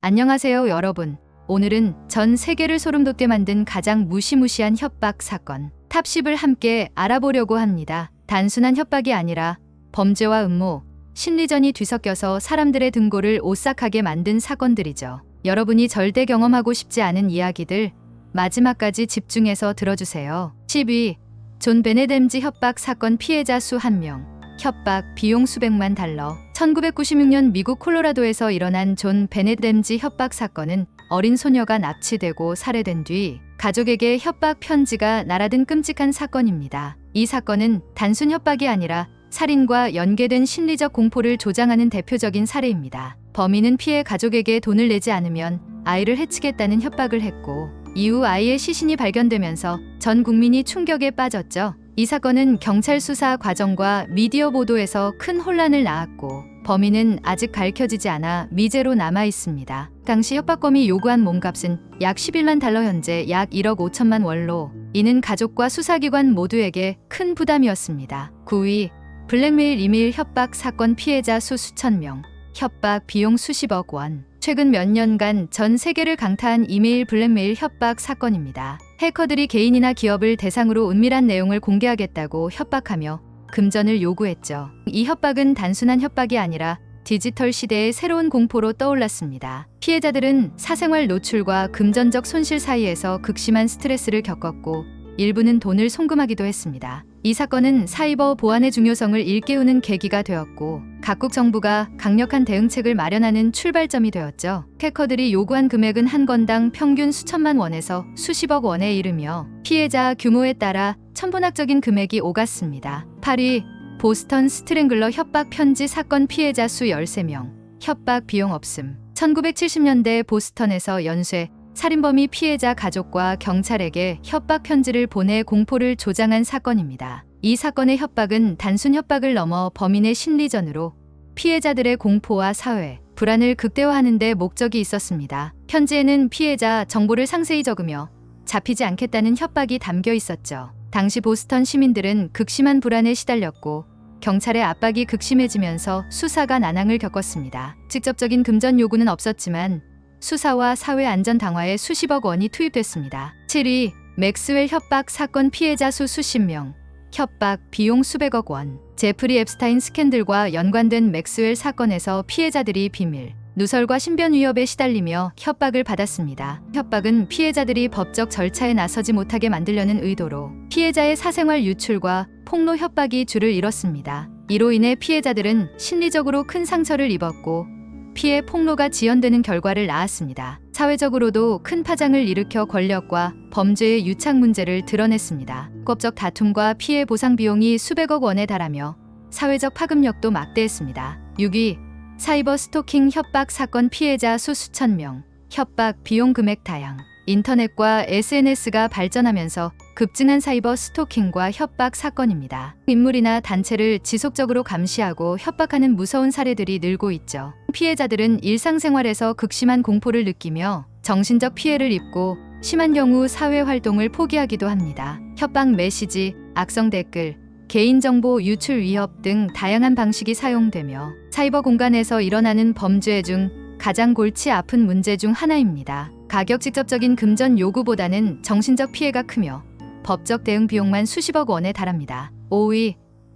안녕하세요, 여러분. 오늘은 전 세계를 소름돋게 만든 가장 무시무시한 협박 사건 탑10을 함께 알아보려고 합니다. 단순한 협박이 아니라 범죄와 음모, 심리전이 뒤섞여서 사람들의 등골을 오싹하게 만든 사건들이죠. 여러분이 절대 경험하고 싶지 않은 이야기들 마지막까지 집중해서 들어주세요. 10위, 존 베네뎀지 협박 사건 피해자 수 1명. 협박, 비용 수백만 달러. 1996년 미국 콜로라도에서 일어난 존 베네뎀지 협박 사건은 어린 소녀가 납치되고 살해된 뒤 가족에게 협박 편지가 날아든 끔찍한 사건입니다. 이 사건은 단순 협박이 아니라 살인과 연계된 심리적 공포를 조장하는 대표적인 사례입니다. 범인은 피해 가족에게 돈을 내지 않으면 아이를 해치겠다는 협박을 했고, 이후 아이의 시신이 발견되면서 전 국민이 충격에 빠졌죠. 이 사건은 경찰 수사 과정과 미디어 보도에서 큰 혼란을 낳았고, 범인은 아직 밝혀지지 않아 미제로 남아 있습니다. 당시 협박범이 요구한 몸값은 약 11만 달러, 현재 약 1억 5천만 원로. 이는 가족과 수사기관 모두에게 큰 부담이었습니다. 9위, 블랙메일 이메일 협박 사건 피해자 수 수천 명. 협박 비용 수십억 원. 최근 몇 년간 전 세계를 강타한 이메일 블랙메일 협박 사건입니다. 해커들이 개인이나 기업을 대상으로 은밀한 내용을 공개하겠다고 협박하며 금전을 요구했죠. 이 협박은 단순한 협박이 아니라 디지털 시대의 새로운 공포로 떠올랐습니다. 피해자들은 사생활 노출과 금전적 손실 사이에서 극심한 스트레스를 겪었고, 일부는 돈을 송금하기도 했습니다. 이 사건은 사이버 보안의 중요성을 일깨우는 계기가 되었고, 각국 정부가 강력한 대응책을 마련하는 출발점이 되었죠. 해커들이 요구한 금액은 한 건당 평균 수천만 원에서 수십억 원에 이르며 피해자 규모에 따라 천문학적인 금액이 오갔습니다. 8위, 보스턴 스트랭글러 협박 편지 사건 피해자 수 13명. 협박 비용 없음. 1970년대 보스턴에서 연쇄 살인범이 피해자 가족과 경찰에게 협박 편지를 보내 공포를 조장한 사건입니다. 이 사건의 협박은 단순 협박을 넘어 범인의 심리전으로 피해자들의 공포와 사회 불안을 극대화하는 데 목적이 있었습니다. 편지에는 피해자 정보를 상세히 적으며 잡히지 않겠다는 협박이 담겨 있었죠. 당시 보스턴 시민들은 극심한 불안에 시달렸고, 경찰의 압박이 극심해지면서 수사가 난항을 겪었습니다. 직접적인 금전 요구는 없었지만 수사와 사회 안전 강화에 수십억 원이 투입됐습니다. 7위, 맥스웰 협박 사건 피해자 수 수십 명. 협박 비용 수백억 원. 제프리 앱스타인 스캔들과 연관된 맥스웰 사건에서 피해자들이 비밀 누설과 신변 위협에 시달리며 협박을 받았습니다. 협박은 피해자들이 법적 절차에 나서지 못하게 만들려는 의도로 피해자의 사생활 유출과 폭로 협박이 줄을 이뤘습니다. 이로 인해 피해자들은 심리적으로 큰 상처를 입었고, 피해 폭로가 지연되는 결과를 낳았습니다. 사회적으로도 큰 파장을 일으켜 권력과 범죄의 유착 문제를 드러냈습니다. 법적 다툼과 피해 보상 비용이 수백억 원에 달하며 사회적 파급력도 막대했습니다. 6위, 사이버 스토킹 협박 사건 피해자 수 수천 명. 협박 비용 금액 다양. 인터넷과 SNS가 발전하면서 급증한 사이버 스토킹과 협박 사건입니다. 인물이나 단체를 지속적으로 감시하고 협박하는 무서운 사례들이 늘고 있죠. 피해자들은 일상생활에서 극심한 공포를 느끼며 정신적 피해를 입고, 심한 경우 사회 활동을 포기하기도 합니다. 협박 메시지, 악성 댓글, 개인정보 유출 위협 등 다양한 방식이 사용되며 사이버 공간에서 일어나는 범죄 중 가장 골치 아픈 문제 중 하나입니다. 가격 직접적인 금전 요구보다는 정신적 피해가 크며 법적 대응 비용만 수십억 원에 달합니다. 5위,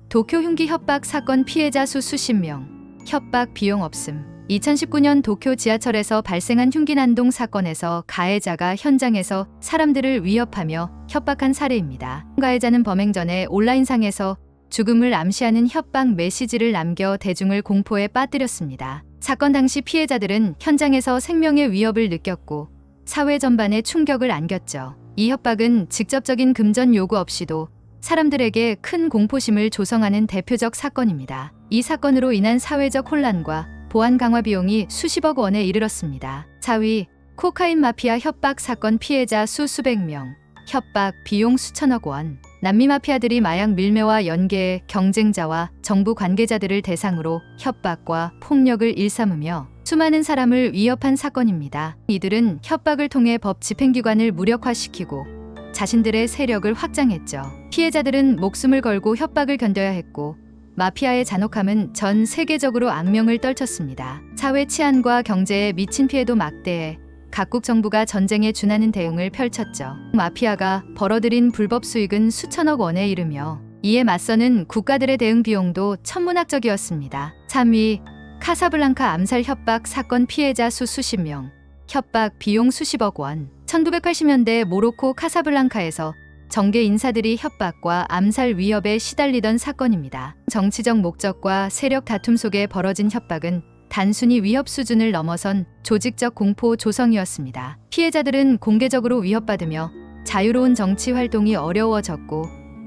도쿄 흉기 협박 사건 피해자 수 수십 명. 협박 비용 없음. 2019년 도쿄 지하철에서 발생한 흉기 난동 사건에서 가해자가 현장에서 사람들을 위협하며 협박한 사례입니다. 가해자는 범행 전에 온라인상에서 죽음을 암시하는 협박 메시지를 남겨 대중을 공포에 빠뜨렸습니다. 사건 당시 피해자들은 현장에서 생명의 위협을 느꼈고 사회 전반에 충격을 안겼죠. 이 협박은 직접적인 금전 요구 없이도 사람들에게 큰 공포심을 조성하는 대표적 사건입니다. 이 사건으로 인한 사회적 혼란과 보안 강화 비용이 수십억 원에 이르렀습니다. 4위, 코카인 마피아 협박 사건 피해자 수 수백 명. 협박 비용 수천억 원. 남미 마피아들이 마약 밀매와 연계해 경쟁자와 정부 관계자들을 대상으로 협박과 폭력을 일삼으며 수많은 사람을 위협한 사건입니다. 이들은 협박을 통해 법 집행기관을 무력화시키고 자신들의 세력을 확장했죠. 피해자들은 목숨을 걸고 협박을 견뎌야 했고, 마피아의 잔혹함은 전 세계적으로 악명을 떨쳤습니다. 사회 치안과 경제에 미친 피해도 막대해 각국 정부가 전쟁에 준하는 대응을 펼쳤죠. 마피아가 벌어들인 불법 수익은 수천억 원에 이르며 이에 맞서는 국가들의 대응 비용도 천문학적이었습니다. 3위, 카사블랑카 암살 협박 사건 피해자 수 수십 명, 협박 비용 수십억 원. 1980년대 모로코 카사블랑카에서 정계 인사들이 협박과 암살 위협에 시달리던 사건입니다. 정치적 목적과 세력 다툼 속에 벌어진 협박은 단순히 위협 수준을 넘어선 조직적 공포 조성이었습니다. 피해자들은 공개적으로 위협받으며 자유로운 정치 활동이 어려워졌고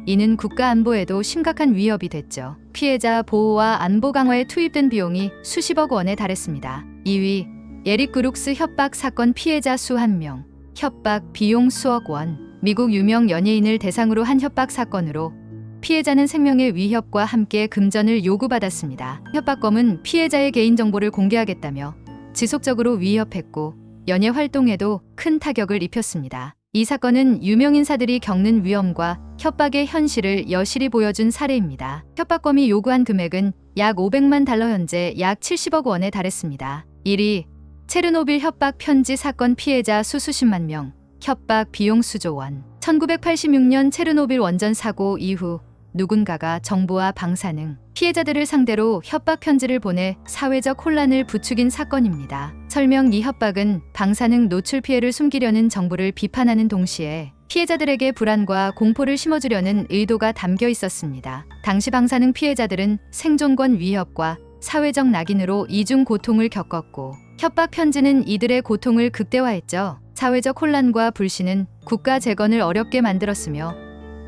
이는 국가 안보에도 심각한 위협이 됐죠. 피해자 보호와 안보 강화에 투입된 비용이 수십억 원에 달했습니다. 2위, 에릭 그룩스 협박 사건 피해자 수 1명, 협박 비용 수억 원. 미국 유명 연예인을 대상으로 한 협박 사건으로 피해자는 생명의 위협과 함께 금전을 요구받았습니다. 협박범은 피해자의 개인정보를 공개하겠다며 지속적으로 위협했고 연예 활동에도 큰 타격을 입혔습니다. 이 사건은 유명인사들이 겪는 위험과 협박의 현실을 여실히 보여준 사례입니다. 협박범이 요구한 금액은 약 500만 달러, 현재 약 70억 원에 달했습니다. 1위, 체르노빌 협박 편지 사건 피해자 수 수십만 명, 협박 비용 수조 원. 1986년 체르노빌 원전 사고 이후 누군가가 정부와 방사능 피해자들을 상대로 협박 편지를 보내 사회적 혼란을 부추긴 사건입니다. 설령 이 협박은 방사능 노출 피해를 숨기려는 정부를 비판하는 동시에 피해자들에게 불안과 공포를 심어주려는 의도가 담겨 있었습니다. 당시 방사능 피해자들은 생존권 위협과 사회적 낙인으로 이중 고통을 겪었고 협박 편지는 이들의 고통을 극대화했죠. 사회적 혼란과 불신은 국가 재건을 어렵게 만들었으며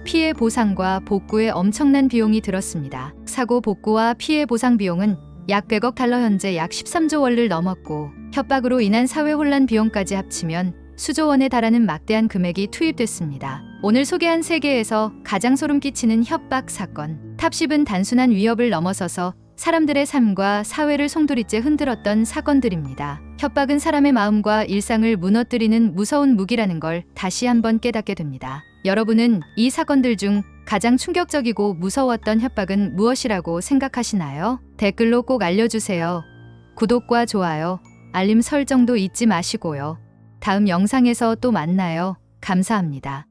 피해 보상과 복구에 엄청난 비용이 들었습니다. 사고 복구와 피해 보상 비용은 약 100억 달러, 현재 약 13조 원을 넘었고 협박으로 인한 사회 혼란 비용까지 합치면 수조 원에 달하는 막대한 금액이 투입됐습니다. 오늘 소개한 세계에서 가장 소름 끼치는 협박 사건. 탑10은 단순한 위협을 넘어서서 사람들의 삶과 사회를 송두리째 흔들었던 사건들입니다. 협박은 사람의 마음과 일상을 무너뜨리는 무서운 무기라는 걸 다시 한번 깨닫게 됩니다. 여러분은 이 사건들 중 가장 충격적이고 무서웠던 협박은 무엇이라고 생각하시나요? 댓글로 꼭 알려주세요. 구독과 좋아요, 알림 설정도 잊지 마시고요. 다음 영상에서 또 만나요. 감사합니다.